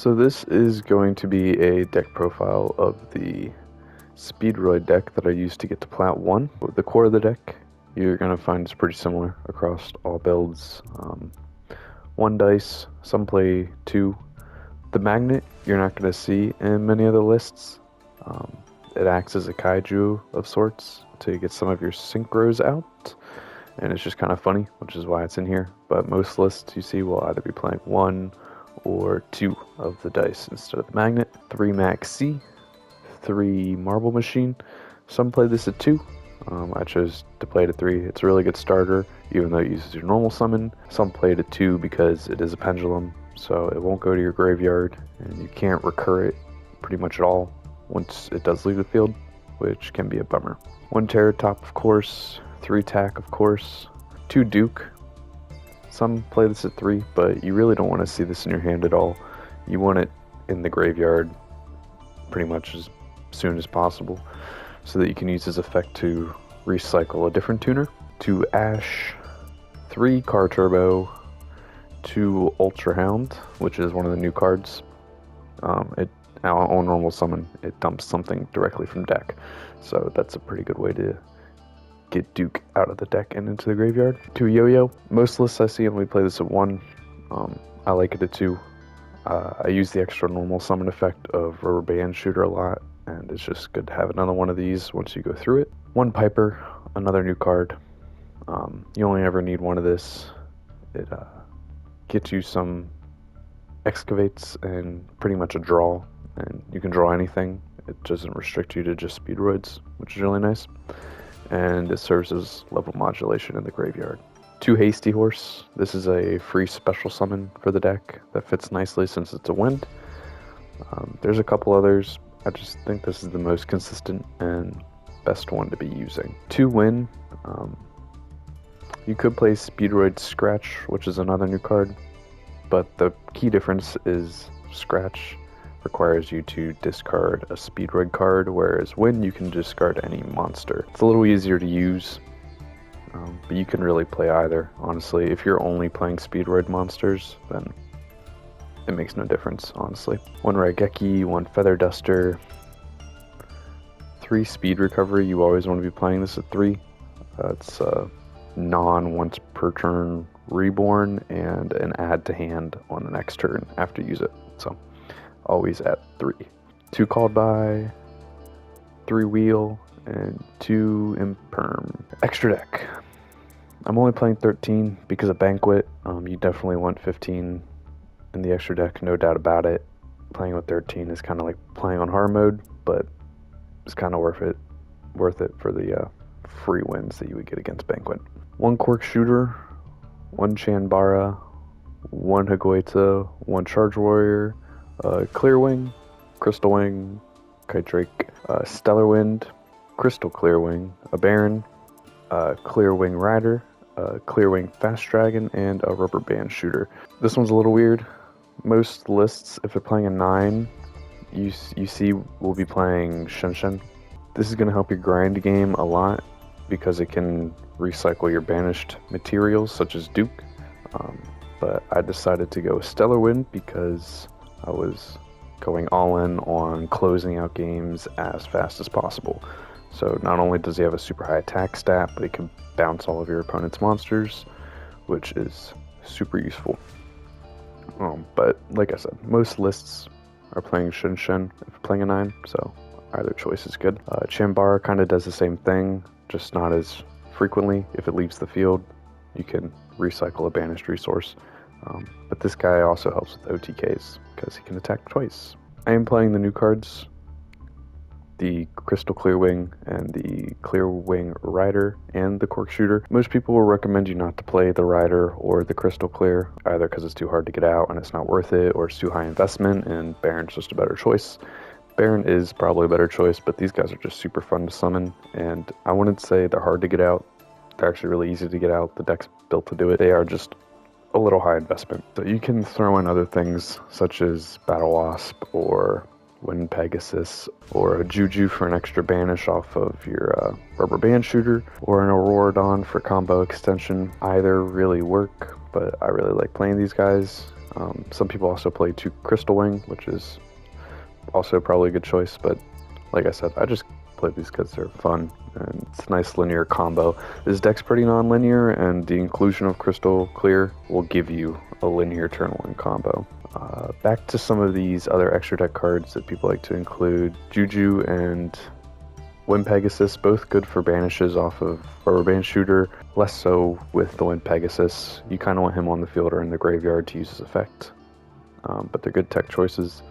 So this is going to be a deck profile of the Speedroid deck that I used to get to Plat 1. The core of the deck you're going to find is pretty similar across all builds. 1 dice, some play 2. The magnet you're not going to see in many other lists. It acts as a kaiju of sorts to get some of your synchros out, and it's just kind of funny, which is why it's in here. But most lists you see will either be playing 1 or 2 of the dice instead of the magnet. 3 Max C, 3 Marble Machine. Some play this at 2. I chose to play it at 3. It's a really good starter, even though it uses your normal summon. Some play it at 2 because it is a pendulum, so it won't go to your graveyard, and you can't recur it pretty much at all once it does leave the field, which can be a bummer. 1 Terror Top, of course. 3 Tack, of course. 2 Duke. Some play this at 3, but you really don't want to see this in your hand at all. You want it in the graveyard pretty much as soon as possible so that you can use this effect to recycle a different tuner. 2 Ash, 3 Car Turbo, 2 Ultra Hound, which is one of the new cards. On normal summon, it dumps something directly from deck, so that's a pretty good way to get Duke out of the deck and into the graveyard. 2 Yo-Yo. Most lists I see only play this at 1. I like it at 2. I use the extra normal summon effect of Rubber Band Shooter a lot, and it's just good to have another one of these once you go through it. 1 Piper, another new card. You only ever need one of this. It gets you some excavates and pretty much a draw, and you can draw anything. It doesn't restrict you to just Speedroids, which is really nice. And it serves as level modulation in the graveyard. 2 Hasty Horse. This is a free special summon for the deck that fits nicely since it's a wind. There's a couple others. I just think this is the most consistent and best one to be using. 2 Win. You could play Speedroid Scratch, which is another new card, but the key difference is Scratch requires you to discard a Speedroid card, whereas Win you can discard any monster. It's a little easier to use, but you can really play either, honestly. If you're only playing Speedroid monsters, then it makes no difference, honestly. 1 Raigeki, 1 Feather Duster, 3 Speed Recovery. You always want to be playing this at 3. It's non-once per turn reborn and an add to hand on the next turn after you use it. So always at 3. 2 Called By, 3 Wheel, and 2 Imperm. Extra deck. I'm only playing 13 because of Banquet. You definitely want 15 in the extra deck, no doubt about it. Playing with 13 is kind of like playing on hard mode, but it's kind of worth it for the free wins that you would get against Banquet. 1 Cork Shooter, 1 Chanbara, 1 Higuita, 1 Charge Warrior, Clear Wing, Crystal Wing, Kite Drake, Stellar Wind, Crystal Clear Wing, a Baron, Clear Wing Rider, Clear Wing Fast Dragon, and a Rubber Band Shooter. This one's a little weird. Most lists, if they're playing a 9, you see will be playing Shinshin. This is going to help your grind game a lot because it can recycle your banished materials such as Duke. But I decided to go with Stellar Wind because I was going all in on closing out games as fast as possible. So not only does he have a super high attack stat, but he can bounce all of your opponent's monsters, which is super useful. But like I said, most lists are playing Shinshin if playing a 9, so either choice is good. Chambara kind of does the same thing, just not as frequently. If it leaves the field, you can recycle a banished resource. But this guy also helps with OTKs because he can attack twice. I am playing the new cards, the Crystal Clear Wing and the Clear Wing Rider and the Cork Shooter. Most people will recommend you not to play the Rider or the Crystal Clear, either because it's too hard to get out and it's not worth it, or it's too high investment, and Baron's just a better choice. Baron is probably a better choice, but these guys are just super fun to summon, and I wouldn't say they're hard to get out. They're actually really easy to get out. The deck's built to do it. They are just a little high investment. So you can throw in other things such as Battle Wasp or Wind Pegasus or a Juju for an extra banish off of your Rubber Band Shooter, or an Auroradon for combo extension. Either really work, but I really like playing these guys Some people also play 2 Crystal Wing, which is also probably a good choice, but like I said, I just play these because they're fun and it's a nice linear combo. This deck's pretty non-linear, and the inclusion of Crystal Clear will give you a linear turn 1 combo. Back to some of these other extra deck cards that people like to include. Juju and Wind Pegasus, both good for banishes off of Rubber Band Shooter, less so with the Wind Pegasus. You kind of want him on the field or in the graveyard to use his effect, but they're good tech choices.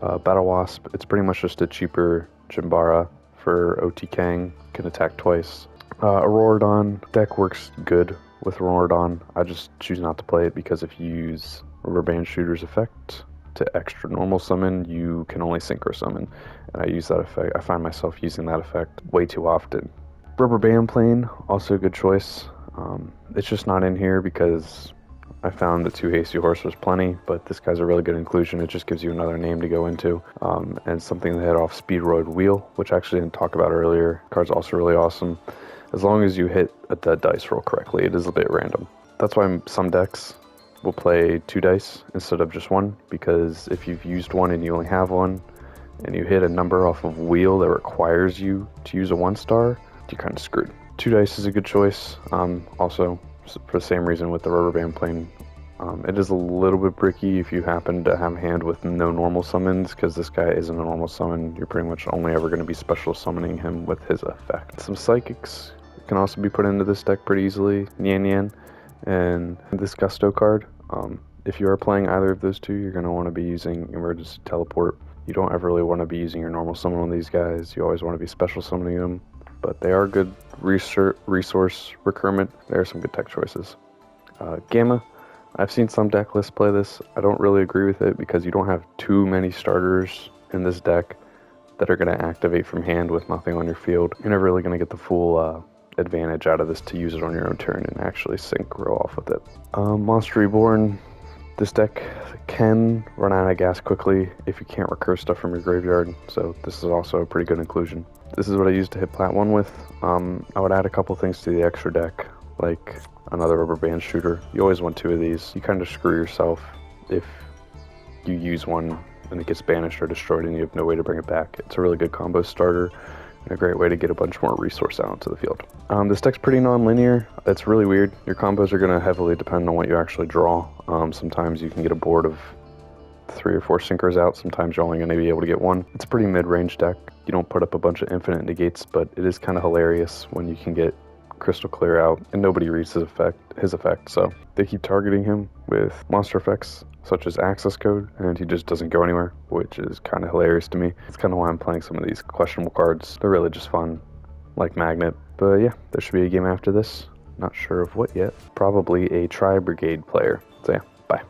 Battle Wasp, it's pretty much just a cheaper Jimbara for OTKing, can attack twice. Auroradon deck works good with Auroradon. I just choose not to play it because if you use Rubber Band Shooter's effect to extra normal summon, you can only synchro summon, and I use that effect. I find myself using that effect way too often. Rubber Band Plane, also a good choice. It's just not in here because I found that 2 Hasty Horse was plenty, but this guy's a really good inclusion. It just gives you another name to go into, and something that hit off Speedroid Wheel, which I actually didn't talk about earlier. The card's also really awesome. As long as you hit the dice roll correctly, it is a bit random. That's why some decks will play 2 dice instead of just 1, because if you've used 1 and you only have 1, and you hit a number off of Wheel that requires you to use a 1-star, you're kind of screwed. 2 dice is a good choice. Also, for the same reason with the Rubber Band Plane, it is a little bit bricky if you happen to have a hand with no normal summons, because this guy isn't a normal summon. You're pretty much only ever going to be special summoning him with his effect. Some Psychics can also be put into this deck pretty easily. Nian Nian and this Gusto card. If you are playing either of those 2, you're going to want to be using Emergency Teleport. You don't ever really want to be using your normal summon on these guys. You always want to be special summoning them, but they are good resource recurrent. There are some good tech choices. Gamma, I've seen some deck lists play this. I don't really agree with it because you don't have too many starters in this deck that are going to activate from hand with nothing on your field. You're never really going to get the full advantage out of this to use it on your own turn and actually synchro off with it. Monster Reborn, this deck can run out of gas quickly if you can't recur stuff from your graveyard, so this is also a pretty good inclusion. This is what I used to hit Plat 1 with. I would add a couple things to the extra deck, like another Rubber Band Shooter. You always want 2 of these. You kind of screw yourself if you use 1 and it gets banished or destroyed and you have no way to bring it back. It's a really good combo starter and a great way to get a bunch more resource out into the field. This deck's pretty non-linear. It's really weird. Your combos are going to heavily depend on what you actually draw. Sometimes you can get a board of 3 or 4 synchros out. Sometimes you're only going to be able to get 1. It's a pretty mid-range deck. You don't put up a bunch of infinite negates, but it is kind of hilarious when you can get Crystal Clear out and nobody reads his effect. So they keep targeting him with monster effects such as access code, and he just doesn't go anywhere, which is kind of hilarious to me. It's kind of why I'm playing some of these questionable cards. They're really just fun, like Magnet. But yeah, there should be a game after this. Not sure of what yet. Probably a Tri-Brigade player. So yeah, bye.